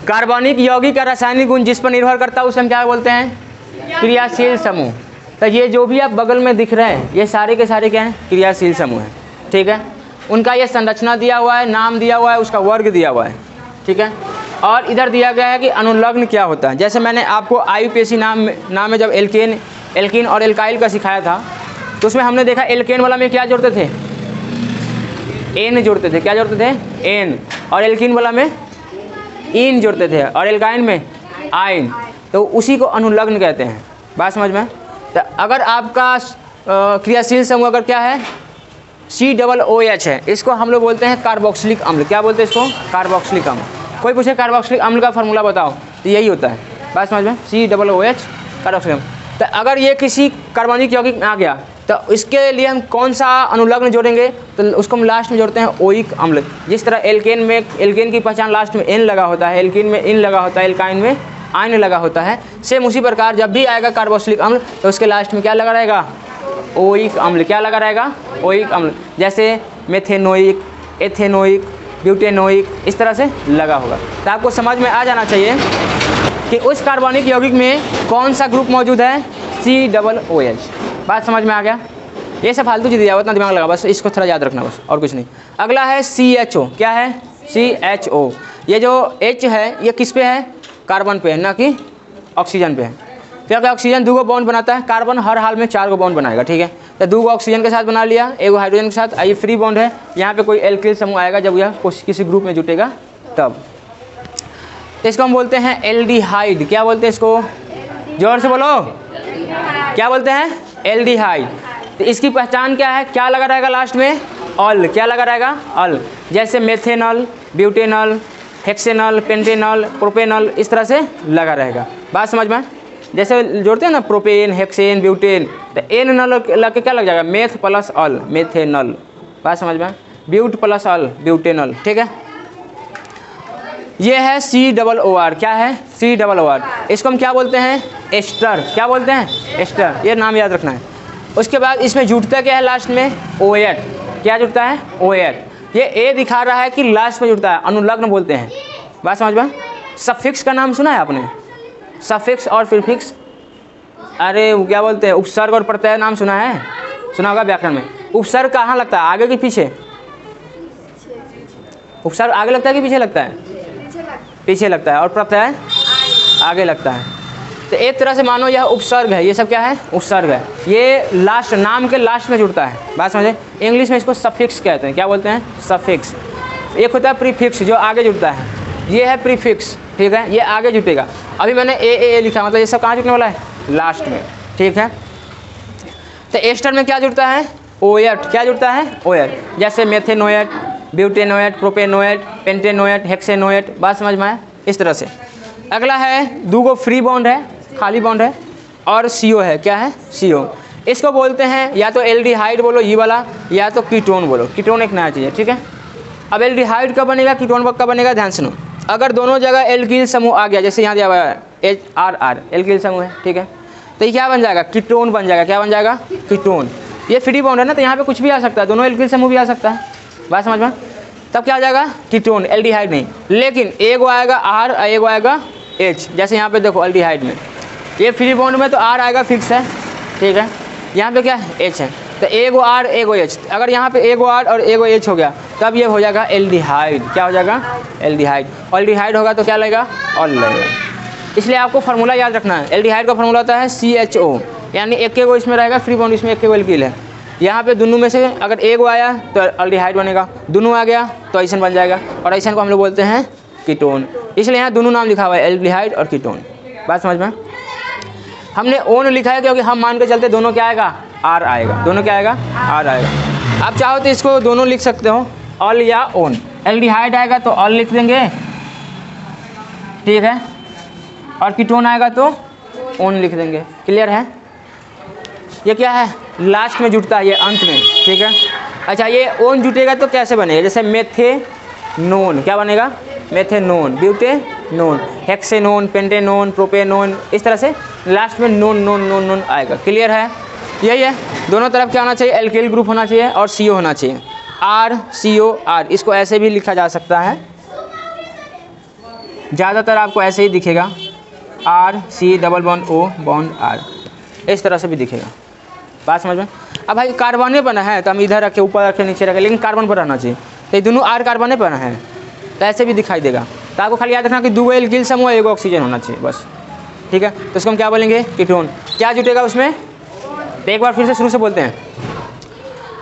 कार्बनिक यौगिक का रासायनिक गुण जिस पर निर्भर करता है उसे हम क्या बोलते हैं? क्रियाशील समूह। तो ये जो भी आप बगल में दिख रहे हैं ये सारे के सारे क्या हैं? क्रियाशील समूह हैं। ठीक है, उनका ये संरचना दिया हुआ है, नाम दिया हुआ है, उसका वर्ग दिया हुआ है। ठीक है, और इधर दिया गया है कि अनुलग्न क्या होता है। जैसे मैंने आपको आयुपेशी नाम में जब एल्कीन और एल्काइल का सिखाया था तो उसमें हमने देखा एल्केन वाला में क्या जोड़ते थे? एन जोड़ते थे। क्या जोड़ते थे? एन। और एल्कीन वाला में इन जोड़ते थे और एल्काइन में आइन। तो उसी को अनुलग्न कहते हैं। बात समझ में? तो अगर आपका क्रियाशील समूह अगर क्या है? COOH है, इसको हम लोग बोलते हैं कार्बोक्सिलिक अम्ल। क्या बोलते हैं इसको? कार्बोक्सिलिक अम्ल। कोई पूछे कार्बोक्सिलिक अम्ल का फार्मूला बताओ तो यही होता है। बात समझ में? COOH कार्बोक्सिलिक अम्ल। तो अगर ये किसी कार्बनिक यौगिक में आ गया तो इसके लिए हम कौन सा अनुलग्न जोड़ेंगे? तो उसको हम लास्ट में जोड़ते हैं ओइक अम्ल। जिस तरह एल्केन की पहचान लास्ट में एन लगा होता है, एल्कीन में इन लगा होता है, एल्काइन में आइन लगा होता है, सेम उसी प्रकार जब भी आएगा कार्बोक्सिलिक अम्ल तो उसके लास्ट में क्या लगा रहेगा? ओइक अम्ल। क्या लगा रहेगा? ओइक अम्ल। जैसे मेथेनोइक, एथेनोइक, ब्यूटेनोइक, इस तरह से लगा होगा। तो आपको समझ में आ जाना चाहिए कि उस कार्बनिक यौगिक में कौन सा ग्रुप मौजूद है? COOH। बात समझ में आ गया? ये सब फालतू चीज़ दिया हुआ, इतना दिमाग लगा, बस इसको थोड़ा याद रखना, बस और कुछ नहीं। अगला है CHO। क्या है? CHO। ये जो H है ये किस पे है? कार्बन पे है, ना कि ऑक्सीजन पे है। फिर ऑक्सीजन 2 बॉन्ड बनाता है, कार्बन हर हाल में 4 बॉन्ड बनाएगा। ठीक है, तो 2 ऑक्सीजन के साथ बना लिया, 1 हाइड्रोजन के साथ। ये फ्री बॉन्ड है, यहाँ पे कोई एल्किल समूह आएगा जब यह किसी ग्रुप में जुटेगा तब। तो इसको हम बोलते हैं एल्डिहाइड। क्या बोलते हैं इसको? जोर से बोलो। क्या बोलते हैं? एल्डिहाइड। तो इसकी पहचान क्या है? क्या लगा रहेगा लास्ट में? ऑल। क्या लगा रहेगा? ऑल। जैसे methanol, butanol, hexanol, pentanol, propanol, इस तरह से लगा रहेगा। बात समझ में? जैसे जोड़ते हैं ना प्रोपेन, हेक्सेन, ब्यूटेन, तो एन नॉल लग के क्या लग जाएगा? Meth plus ol, methanol. बात समझ में? But plus ol, butanol. ठीक है, ये है COOR। क्या है? COOR। इसको हम क्या बोलते हैं? एस्टर। क्या बोलते हैं? एस्टर। ये नाम याद रखना है। उसके बाद इसमें जुटता क्या है लास्ट में? OH। क्या जुटता है? OH। ये ए दिखा रहा है कि लास्ट में जुटता है, अनुलग्न बोलते हैं। बात समझ में? सफिक्स का नाम सुना है आपने? सफिक्स और प्रीफिक्स, अरे वो क्या बोलते हैं? उपसर्ग और प्रत्यय नाम सुना है? सुना होगा व्याकरण में। उपसर्ग कहाँ लगता है? आगे कि पीछे? उपसर्ग आगे लगता है कि पीछे लगता है? पीछे लगता है। और प्रत्यय आगे लगता है। तो एक तरह से मानो यह उपसर्ग है। ये सब क्या है? उपसर्ग है। ये लास्ट, नाम के लास्ट में जुड़ता है। बात समझे? इंग्लिश में इसको सफिक्स कहते हैं। क्या बोलते हैं? सफिक्स। एक होता है प्रीफिक्स जो आगे जुड़ता है, ये है प्रीफिक्स। ठीक है, ये आगे जुटेगा। अभी मैंने ए लिखा, मतलब ये सब कहाँ जुटने वाला है? लास्ट में। ठीक है, तो एस्टर में क्या जुड़ता है? OH। क्या जुड़ता है? OH। जैसे मेथेनोएट, ब्यूटेनोएट, प्रोपेनोएट, पेंटेनोएट, हेक्सेनोएट। बात समझ में आए? इस तरह से। अगला है 2 फ्री बॉन्ड है, खाली बॉन्ड है, और CO है। क्या है? CO। इसको बोलते हैं या तो एल्डिहाइड बोलो ये वाला, या तो कीटोन बोलो। कीटोन एक नया चीज़ है। ठीक है, अब एल्डिहाइड कब बनेगा, कीटोन कब बनेगा? ध्यान सुनो। अगर दोनों जगह एल्किल समूह आ गया, जैसे यहाँ दिया हुआ है HRR, एल्किल समूह है। ठीक है, तो ये क्या बन जाएगा? कीटोन बन जाएगा। क्या बन जाएगा? कीटोन। ये फ्री बॉन्ड है ना, तो यहाँ पे कुछ भी आ सकता है, दोनों एल्किल समूह भी आ सकता है। बात समझ में? तब क्या आ जाएगा? कीटोन, एल्डिहाइड नहीं। लेकिन एक आएगा R और एक आएगा H। जैसे यहाँ पे देखो एल्डिहाइड में ये फ्री बॉन्ड में तो R आएगा, फिक्स है। ठीक है, यहाँ पे क्या है? H है। तो एक R एक H। अगर यहाँ पे एक R और एक H हो गया तब ये हो जाएगा एल्डिहाइड। क्या हो जाएगा? एल्डिहाइड। एल्डिहाइड होगा तो क्या लगेगा? ऑल लगेगा। इसलिए आपको फार्मूला याद रखना है। एल्डिहाइड का फार्मूला होता है CHO, यानी एक इसमें रहेगा फ्री बॉन्ड, इसमें एक एल्किल है। यहाँ पे दोनों में से अगर एक आया तो एल्डिहाइड बनेगा, दोनों आ गया तो ऐसन बन जाएगा, और ऐसन को हम लोग बोलते हैं कीटोन। इसलिए यहाँ दोनों नाम लिखा हुआ है, एल्डिहाइड और कीटोन। बात समझ में? हमने ओन लिखा है क्योंकि हम मान के चलते दोनों क्या आएगा? R आएगा। दोनों क्या आएगा? R आएगा। आप चाहो तो इसको दोनों लिख सकते हो, ऑल या ओन। एल्डिहाइड आएगा तो ऑल लिख देंगे, ठीक है, और कीटोन आएगा तो ओन लिख देंगे। क्लियर है? ये क्या है? लास्ट में जुटता है, ये अंत में। ठीक है, अच्छा ये ओन जुटेगा तो कैसे बनेगा? जैसे मेथेनोन, क्या बनेगा? मेथेनोन, ब्यूटेनोन, हेक्सेनोन, पेंटेनोन, प्रोपेनोन, इस तरह से लास्ट में नोन नोन नोन नोन आएगा। क्लियर है? यही है। दोनों तरफ क्या होना चाहिए? एल्किल ग्रुप होना चाहिए और CO होना चाहिए। RCOR, इसको ऐसे भी लिखा जा सकता है, ज़्यादातर आपको ऐसे ही दिखेगा, R C double bond O bond R, इस तरह से भी दिखेगा। बात समझ में? अब भाई कार्बन बना है तो हम इधर रखे, ऊपर रखे, नीचे रखे, लेकिन कार्बन पर रहना चाहिए, तो ये दोनों आर कार्बन बना है तो ऐसे भी दिखाई देगा। तो आपको खाली याद रखना कि 2 एल्किल समूह, 1 ऑक्सीजन होना चाहिए बस, ठीक है। तो इसको हम क्या बोलेंगे? कीटोन। क्या जुटेगा उसमें? तो एक बार फिर से शुरू से बोलते हैं।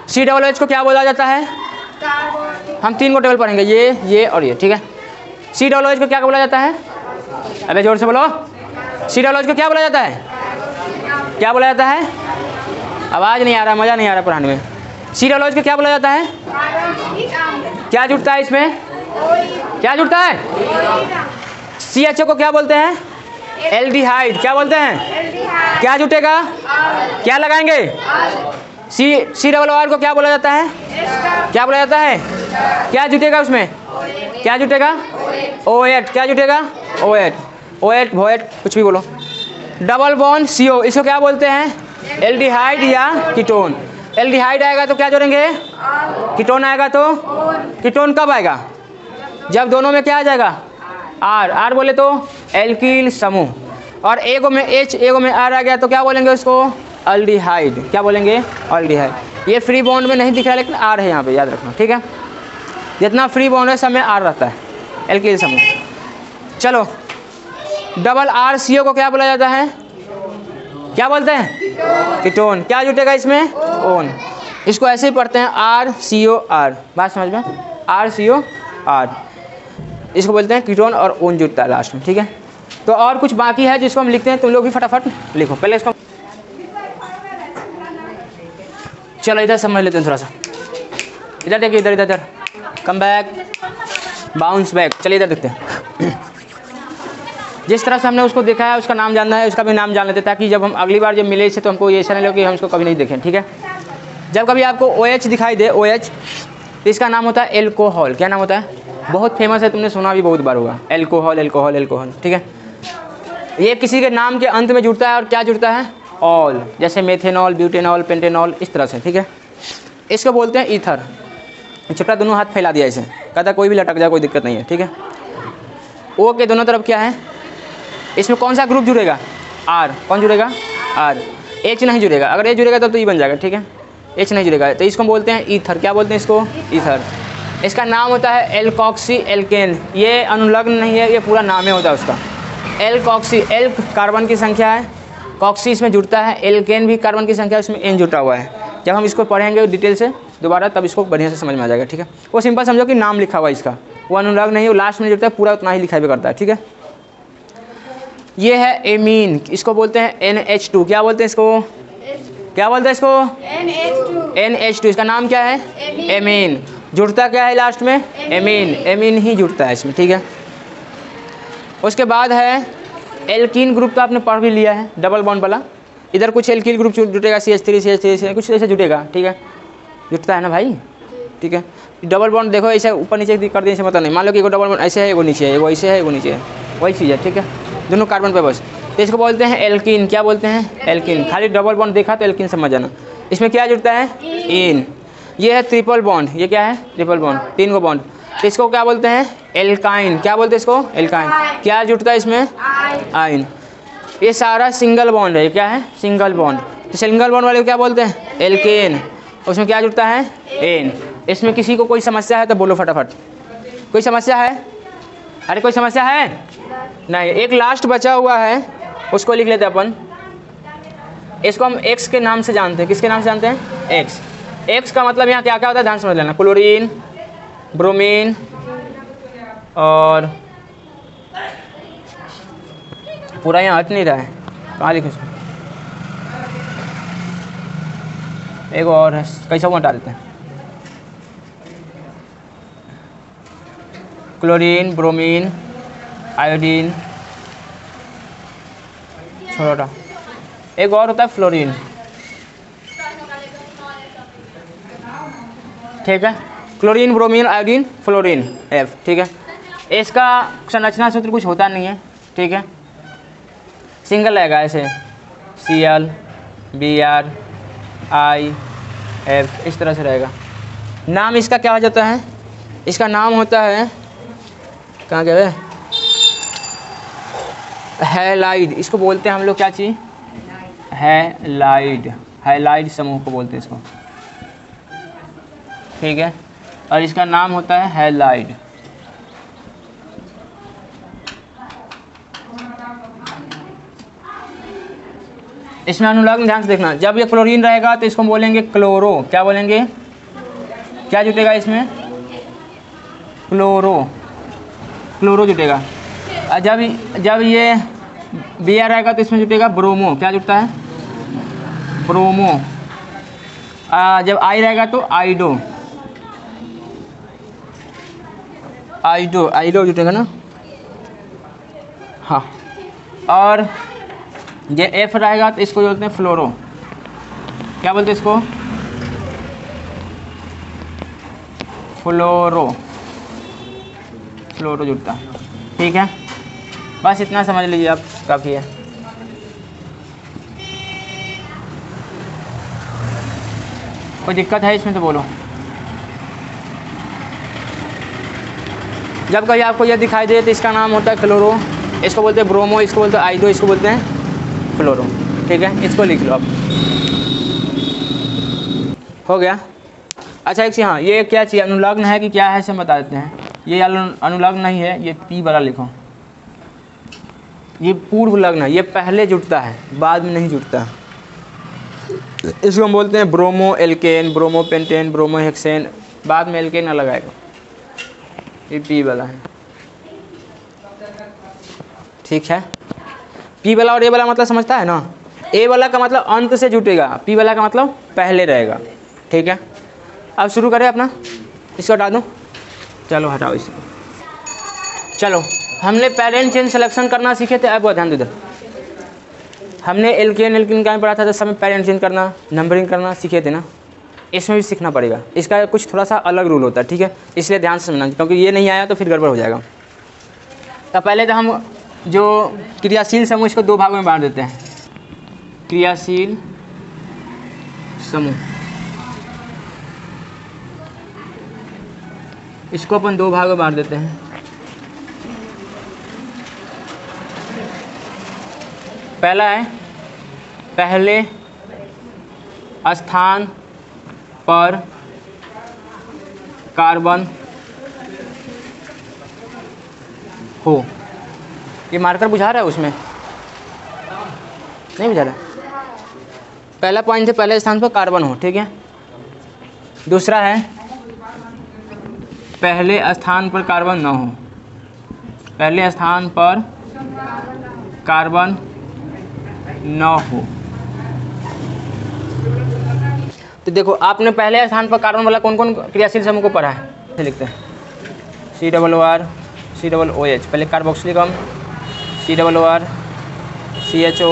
COOH को क्या बोला जाता है? हम 3 को टेबल पढ़ेंगे, ये और ये, ठीक है। COOH को क्या बोला जाता है? अबे जोर से बोलो। COOH को क्या बोला जाता है? क्या बोला जाता है? आवाज़ नहीं आ रहा, मज़ा नहीं आ रहा पढ़ाने में। COOH को क्या बोला जाता है? क्या जुटता है इसमें? क्या जुटता है? CHO को क्या बोलते हैं? एल्डिहाइड। क्या बोलते हैं? क्या जुटेगा? क्या लगाएंगे? COR को क्या बोला जाता है? क्या बोला जाता है? क्या जुटेगा उसमें? क्या जुटेगा? OH। क्या जुटेगा? OH वोएट कुछ भी बोलो। डबल बॉन्ड CO, इसको क्या बोलते हैं? एल्डिहाइड या कीटोन। एल्डिहाइड आएगा तो क्या जोड़ेंगे? कीटोन आएगा तो कीटोन कब आएगा? जब दोनों में क्या आ जाएगा? R बोले तो एल्किल समूह, और एगो में H एगो में R आ गया तो क्या बोलेंगे उसको? एल्डिहाइड। क्या बोलेंगे? एल्डिहाइड। ये फ्री बॉन्ड में नहीं दिख रहा है लेकिन R है यहाँ पे, याद रखना, ठीक है। जितना फ्री बॉन्ड है सब में R रहता है, एल्किल समूह। चलो, डबल RCO को क्या बोला जाता है? क्या बोलते हैं? कीटोन। क्या जुटेगा इसमें? ओन। इसको ऐसे ही पढ़ते हैं RCOR। बात समझ में? RCOR, इसको बोलते हैं कीटोन और ओन जुटता है लास्ट में, ठीक है। तो और कुछ बाकी है जिसको हम लिखते हैं, तुम लोग भी फटाफट लिखो पहले इसको। चलो इधर समझ लेते हैं थोड़ा सा। इधर देखिए, इधर इधर इधर, कम बैक, बाउंस बैक। चलिए इधर देखते हैं। जिस तरह से हमने उसको देखा है उसका नाम जानना है, उसका भी नाम जान लेते हैं, ताकि जब हम अगली बार जब मिले इससे तो हमको ये ऐसा नहीं लगे कि हम इसको कभी नहीं देखें, ठीक है। जब कभी आपको OH दिखाई दे, OH, तो इसका नाम होता है एल्कोहल। क्या नाम होता है? बहुत फेमस है, तुमने सुना भी बहुत बार होगा, एल्कोहल एल्कोहल एल्कोहल, ठीक है। ये किसी के नाम के अंत में जुड़ता है, और क्या जुड़ता है? ऑल, जैसे मेथेनॉल, ब्यूटेनॉल, पेंटेनॉल, इस तरह से, ठीक है। इसको बोलते हैं ईथर। छोटा दोनों हाथ फैला दिया इसे, कहता कोई भी लटक जाए कोई दिक्कत नहीं है, ठीक है। O के दोनों तरफ क्या है? इसमें कौन सा ग्रुप जुड़ेगा? R। कौन जुड़ेगा? R। H नहीं जुड़ेगा, अगर H जुड़ेगा तब तो E बन जाएगा, ठीक है। H नहीं जुड़ेगा तो इसको बोलते हैं ईथर। क्या बोलते हैं इसको? ईथर। इसका नाम होता है एल्कोक्सी एल्केन। ये अनुलग्न नहीं है, ये पूरा नाम ही होता है उसका। एल्कोक्सी, एल कार्बन की संख्या है, कॉक्सी इसमें जुड़ता है, एल्केन भी कार्बन की संख्या, इसमें N जुटा हुआ है। जब हम इसको पढ़ेंगे डिटेल से दोबारा तब इसको बढ़िया से समझ में आ जाएगा, ठीक है। वो सिंपल समझो कि नाम लिखा हुआ है इसका, वो अनुलग्न नहीं, वो लास्ट में जुड़ता है, पूरा उतना ही लिखा भी करता है, ठीक है। ये है एमीन, इसको बोलते हैं NH2। क्या बोलते हैं इसको? क्या बोलते हैं इसको? NH2। इसका नाम क्या है? एमीन। जुड़ता क्या है लास्ट में? एमीन। एमीन ही जुड़ता है इसमें, ठीक है। उसके बाद है एल्कीन ग्रुप, तो आपने पढ़ भी लिया है, डबल बॉन्ड वाला। इधर कुछ एल्कीन ग्रुप जुटेगा, CH3 CH3 कुछ ऐसे जुटेगा, ठीक है। जुटता है ना भाई, ठीक है। डबल बॉन्ड देखो ऐसे ऊपर नीचे कर दिए, ऐसे मतलब नहीं। मान लो कि एगो डबल बॉन्ड ऐसे है, एगो नीचे है, एगो ऐसे है, एगो नीचे है, वही चीज़ है, ठीक है। दोनों कार्बन पे बस, तो इसको बोलते हैं एल्कीन। क्या बोलते हैं? एल्कीन। खाली डबल बॉन्ड देखा तो एल्कीन समझ जाना। इसमें क्या जुड़ता है? इन। ये है ट्रिपल बॉन्ड। ये क्या है? ट्रिपल बॉन्ड, 3 गो बॉन्ड। तो इसको क्या बोलते हैं? एल्काइन। क्या बोलते हैं इसको? एल्काइन। क्या जुड़ता है इसमें? आइन। ये सारा सिंगल बॉन्ड है, क्या है? Single bond. तो सिंगल बॉन्ड वाले को क्या बोलते हैं? एल्केन। उसमें क्या जुड़ता है? एन। इसमें किसी को कोई समस्या है तो बोलो फटाफट। कोई समस्या है? अरे कोई समस्या है? नहीं। एक लास्ट बचा हुआ है, उसको लिख लेते हैं अपन। इसको हम X के नाम से जानते हैं। किसके नाम से जानते हैं? X। X का मतलब यहाँ क्या क्या होता है ध्यान समझ लेना। क्लोरीन, ब्रोमीन और पूरा यहाँ हट नहीं रहा है, कहाँ लिखे उसको? एक और है, कैसा वो हटा देते हैं। क्लोरीन, ब्रोमीन, आयोडीन, छोटा एक और होता है फ्लोरीन, ठीक है। Chlorine, bromine, iodine, fluorine, F, ठीक है। इसका संरचना सूत्र कुछ होता नहीं है, ठीक है। सिंगल रहेगा ऐसे, Cl, Br, I, F, इस तरह से रहेगा। नाम इसका क्या हो जाता है? इसका नाम होता है, कहाँ गए? हैलाइड, इसको बोलते हैं हम लोग क्या चीज़, हैलाइड, हैलाइड समूह को बोलते हैं इसको, ठीक है। और इसका नाम होता है हैलाइड। इसमें अनुलग्न ध्यान से देखना, जब ये क्लोरीन रहेगा तो इसको बोलेंगे क्लोरो, क्या बोलेंगे, क्या जुटेगा इसमें, क्लोरो, क्लोरो जुटेगा। और जब ये बी आर रहेगा तो इसमें जुटेगा ब्रोमो, क्या जुटता है, ब्रोमो। जब आई रहेगा तो आइडो, आइडो, आइडो जुटेगा ना, हाँ। और ये एफ रहेगा तो इसको बोलते हैं फ्लोरो, क्या बोलते हैं इसको, फ्लोरो, फ्लोरो जुटता, ठीक है। बस इतना समझ लीजिए आप, काफ़ी है। कोई दिक्कत है इसमें तो बोलो। जब कभी आपको यह दिखाई दे तो इसका नाम होता है क्लोरो, इसको बोलते हैं ब्रोमो, इसको बोलते हैं आइडो, इसको बोलते हैं फ्लोरो, ठीक है। इसको लिख लो आप, हो गया। अच्छा एक चीज़, हाँ ये क्या चीज़ अनुलग्न है कि क्या है इसे बता देते हैं। ये अनुलग्न नहीं है, ये पी वाला लिखो, ये पूर्व लग्न है, ये पहले जुटता है, बाद में नहीं जुटता। इसको हम बोलते हैं bromo alkane, bromo pentane, bromo hexane, बाद में एल्केन ना लगाएगा, ये पी वाला है, ठीक है। पी वाला और ए वाला मतलब समझता है ना, ए वाला का मतलब अंत से जुटेगा, पी वाला का मतलब पहले रहेगा, ठीक है। अब शुरू करें अपना, इसको हटा दो, चलो हटाओ इसको। चलो हमने पेरेंट चेन सिलेक्शन करना सीखे थे, अब ध्यान दो इधर, हमने एल्केन का पढ़ा था तो सब पेरेंट चेंज करना, नंबरिंग करना सीखे थे ना, इसमें भी सीखना पड़ेगा। इसका कुछ थोड़ा सा अलग रूल होता है, ठीक है, इसलिए ध्यान से समझना, क्योंकि ये नहीं आया तो फिर गड़बड़ हो जाएगा। तो पहले तो हम जो क्रियाशील समूह इसको दो भागों में बांट देते हैं, क्रियाशील समूह, इसको अपन दो भागों में बांट देते हैं। पहला है पहले स्थान पर कार्बन हो, ये मार्कर बुझा रहा है उसमें, नहीं बुझा रहा। पहला पॉइंट है पहले स्थान पर कार्बन हो, ठीक है। दूसरा है पहले स्थान पर कार्बन न हो, पहले स्थान पर कार्बन न हो। तो देखो आपने पहले स्थान पर कार्बन वाला कौन कौन क्रियाशील समूह को पढ़ा है, लिखते हैं COOR COOH, पहले कार्बोक्सिलिक COOR CHO,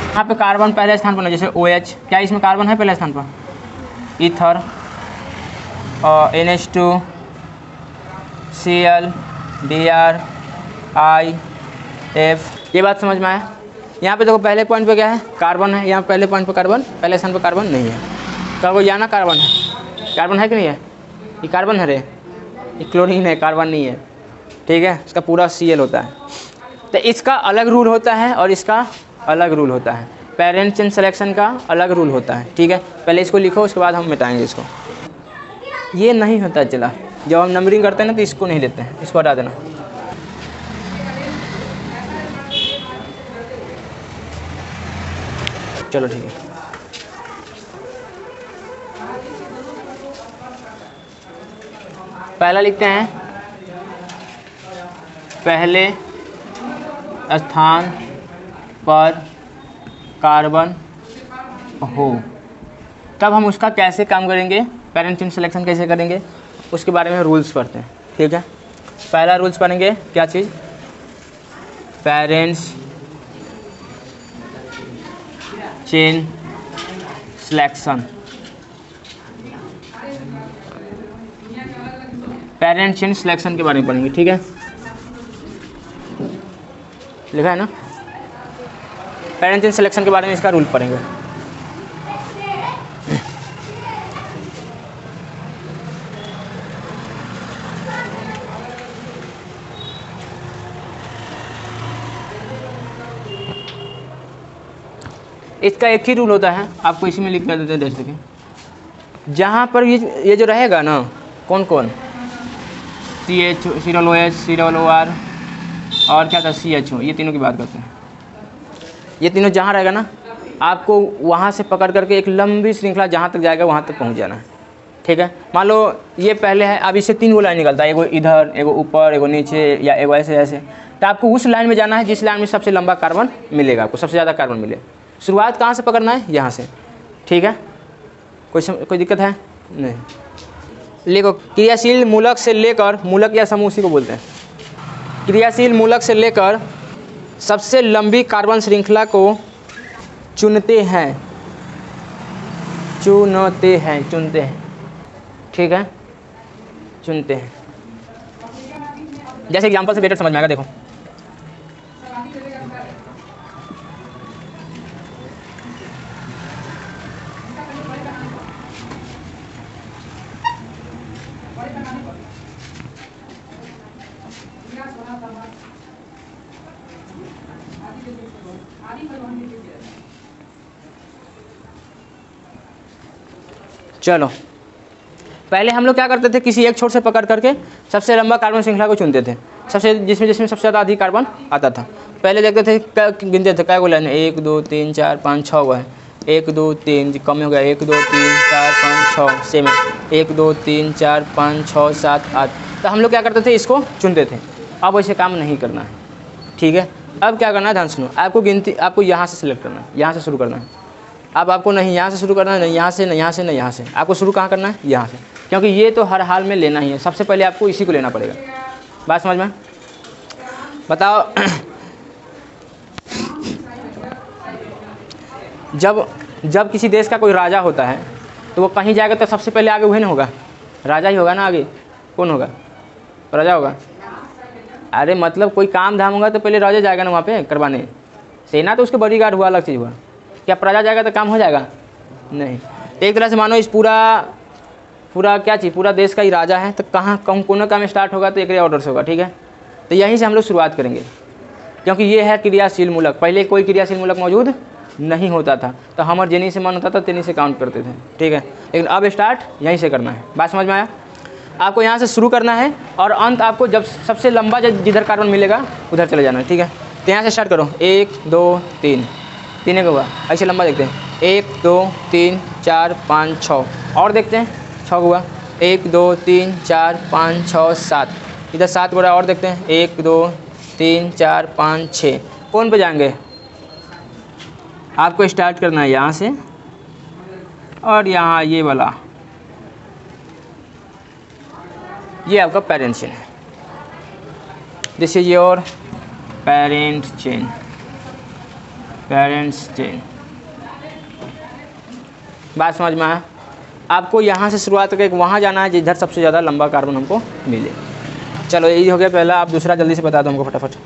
यहाँ पे कार्बन पहले स्थान पर, जैसे OH, क्या इसमें कार्बन है पहले स्थान पर, ether, NH2 Cl Br I F, ये बात समझ में आया। यहाँ पे देखो पहले पॉइंट पे क्या है, कार्बन है, यहाँ पहले पॉइंट पे कार्बन, पहले स्थान पे कार्बन नहीं है, तो आपको जाना कार्बन है, कार्बन है कि नहीं है, ये कार्बन है रे, ये क्लोरीन है, कार्बन नहीं है, ठीक है। इसका पूरा Cl होता है, तो इसका अलग रूल होता है और इसका अलग रूल होता है, पेरेंट चेन सिलेक्शन का अलग रूल होता है, ठीक है। पहले इसको लिखो, उसके बाद हम मिटाएंगे इसको। ये नहीं होता चला, जब हम नंबरिंग करते हैं ना तो इसको नहीं लेते हैं, इसको हटा देना। चलो ठीक है, पहला लिखते हैं पहले स्थान पर कार्बन हो। तब हम उसका कैसे काम करेंगे, पेरेंट चेन सिलेक्शन कैसे करेंगे, उसके बारे में रूल्स पढ़ते हैं, ठीक है। पहला रूल्स पढ़ेंगे, क्या चीज़, parents chain selection, parent chain selection के बारे में पढ़ेंगे, ठीक है। लिखा है ना, पेरेंट चेन सिलेक्शन के बारे में इसका रूल पढ़ेंगे। इसका एक ही रूल होता है, आपको इसी में लिख कर देते हैं, देख सकें। जहाँ पर ये जो रहेगा ना, कौन कौन, CH, COOH, COOR और क्या था CHO, ये तीनों की बात करते हैं। ये तीनों जहाँ रहेगा ना, आपको वहाँ से पकड़ करके एक लंबी श्रृंखला जहाँ तक जाएगा वहाँ तक पहुँच जाना है, ठीक है। मान लो ये पहले है, अब इससे 3 लाइन निकलता है, एगो इधर, एगो ऊपर, एगो नीचे, या एगो ऐसे ऐसे। तो आपको उस लाइन में जाना है जिस लाइन में सबसे लंबा कार्बन मिलेगा, आपको सबसे ज़्यादा कार्बन मिले। शुरुआत कहाँ से पकड़ना है, यहाँ से, ठीक है। कोई दिक्कत है नहीं। लिखो, क्रियाशील मूलक से लेकर, मूलक या समूह उसी को बोलते हैं, क्रियाशील मूलक से लेकर सबसे लंबी कार्बन श्रृंखला को चुनते हैं, चुनते हैं, ठीक है, चुनते हैं। जैसे एग्जांपल से बेटर समझ में आएगा, देखो। चलो, पहले हम लोग क्या करते थे, किसी एक छोर से पकड़ करके सबसे लंबा कार्बन श्रृंखला को चुनते थे, जिसमें सबसे ज़्यादा अधिक कार्बन आता था। पहले देखते थे, गिनते थे, क्या को लाइन, 1 2 3 4 5 6 गो है, 1 2 3 कम हो गया, 1 2 3 4 5 6 सेम है, 1 2 3 4 5 6 7 8। तो हम लोग क्या करते थे, इसको चुनते थे। अब वैसे काम नहीं करना है, ठीक है। अब क्या करना है, ध्यान सुनो, आपको गिनती, आपको यहाँ से सिलेक्ट करना है, यहाँ से शुरू करना है। अब आपको नहीं यहाँ से शुरू करना है, नहीं यहाँ से, नहीं यहाँ से, नहीं यहाँ से, आपको शुरू कहाँ करना है, यहाँ से, क्योंकि ये तो हर हाल में लेना ही है। सबसे पहले आपको इसी को लेना पड़ेगा। बात समझ में? बताओ। जब किसी देश का कोई राजा होता है तो वो कहीं जाएगा तो सबसे पहले आगे वही ना होगा, राजा ही होगा ना, आगे कौन होगा, राजा होगा। अरे मतलब कोई काम धाम होगा तो पहले राजा जाएगा ना वहाँ पे करवाने, सेना तो उसके बॉडीगार्ड हुआ, अलग चीज़ हुआ। क्या प्रजा जाएगा तो काम हो जाएगा? नहीं। एक तरह से मानो इस पूरा क्या चीज़, पूरा देश का ही राजा है, तो कहाँ कौन काम स्टार्ट होगा तो एक ऑर्डर से होगा, ठीक है। तो यहीं से हम लोग शुरुआत करेंगे, क्योंकि ये है क्रियाशील मूलक। पहले कोई क्रियाशील मूलक मौजूद नहीं होता था, तो हमर जिन्हीं से मन होता था तिन्हीं से काउंट करते थे, ठीक है। लेकिन अब स्टार्ट यहीं से करना है। बात समझ में आया? आपको यहाँ से शुरू करना है और अंत आपको जब सबसे लंबा जिधर कार्बन मिलेगा उधर चले जाना है, ठीक है। तो यहाँ से स्टार्ट करो, 1 2 3, 3 होगा, ऐसे लंबा देखते हैं, 1 2 3 4 5 6, और देखते हैं 6 हुआ, 1 2 3 4 5 6 7, इधर 7 गोड़ा और देखते हैं, 1 2 3 4 5 6। कौन पे जाएंगे? आपको स्टार्ट करना है यहाँ से, और यहाँ ये वाला, ये आपका पेरेंट चेन है। This is your parent chain, parents chain. बात समझ में आया? आपको यहाँ से शुरुआत करके वहाँ जाना है जिधर सबसे ज़्यादा लंबा कार्बन हमको मिले। चलो यही हो गया पहला, आप दूसरा जल्दी से बता दो हमको फटाफट।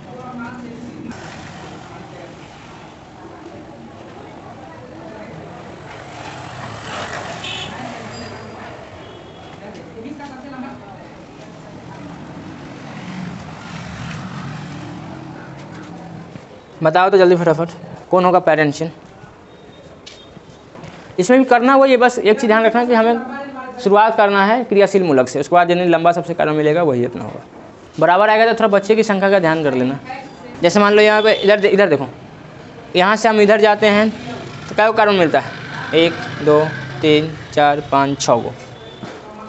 बताओ तो जल्दी फटाफट, कौन होगा पेरेंट चेन? इसमें भी करना वही है, बस एक चीज़ ध्यान रखना कि हमें शुरुआत करना है क्रियाशील मूलक से, उसके बाद जितनी लंबा सबसे कार्बन मिलेगा वही इतना होगा। बराबर आएगा तो थोड़ा बच्चे की संख्या का ध्यान कर लेना। जैसे मान लो यहाँ पे इधर देखो, यहाँ से हम इधर जाते हैं तो क्या कार्बन मिलता है, 1 2 3 4 5 6 को।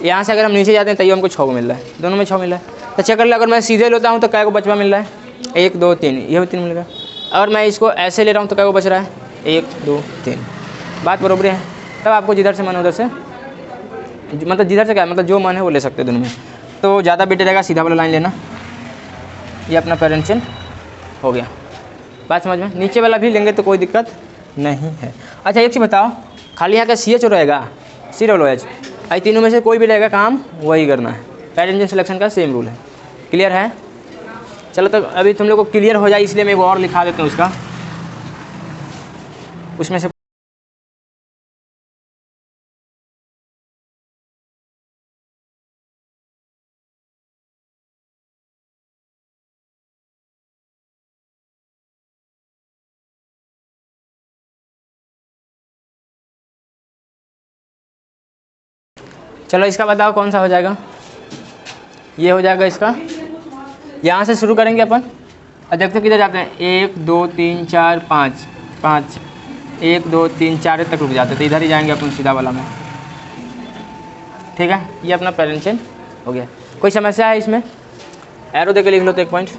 यहाँ से अगर हम नीचे जाते हैं तैयो हमको 6 को मिल रहा है, दोनों में 6 मिल रहा है। तो चेक कर लो, अगर मैं सीधे लेता हूँ तो क्या को बचवा मिल रहा है, 1 2 3, ये भी 3 मिल रहा है। और मैं इसको ऐसे ले रहा हूँ तो क्या को बच रहा है, 1 2 3। बात बराबर है। तब आपको जिधर से मन उधर से, मतलब जिधर से क्या, मतलब जो मन है वो ले सकते हैं दोनों में। तो ज़्यादा बेटर रहेगा सीधा वाला लाइन लेना। ये अपना पेरेंट चेन हो गया। बात समझ में? नीचे वाला भी लेंगे तो कोई दिक्कत नहीं है। अच्छा एक चीज़ बताओ, खाली यहाँ का CHO रहेगा, COOH, आई तीनों में से कोई भी रहेगा, काम वही करना है। पेरेंट चेन सिलेक्शन का सेम रूल है। क्लियर है? चलो तो अभी तुम लोग को क्लियर हो जाए इसलिए मैं वो और लिखा देता हूँ उसका, उसमें से चलो इसका बताओ कौन सा हो जाएगा। ये हो जाएगा इसका, यहाँ से शुरू करेंगे अपन और देखते किधर जाते हैं। 1 2 3 4 5 5 1 2 3 4 तक रुक जाते, तो इधर ही जाएंगे अपन सीधा वाला में। ठीक है, ये अपना पेरेंट चेन हो गया। कोई समस्या है इसमें? एरो देके लिख लो तो 1 पॉइंट।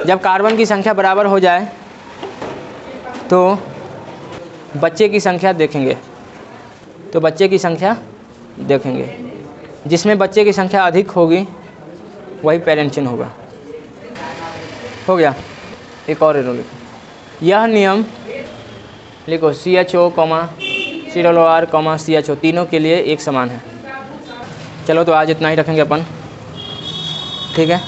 जब कार्बन की संख्या बराबर हो जाए तो बच्चे की संख्या देखेंगे, तो बच्चे की संख्या देखेंगे, जिसमें बच्चे की संख्या अधिक होगी वही पेरेंट चिन्ह होगा। हो गया। एक और एरो लिखो, यह नियम लिखो CHO, COR, CHO तीनों के लिए एक समान है। चलो तो आज इतना ही रखेंगे अपन, ठीक है।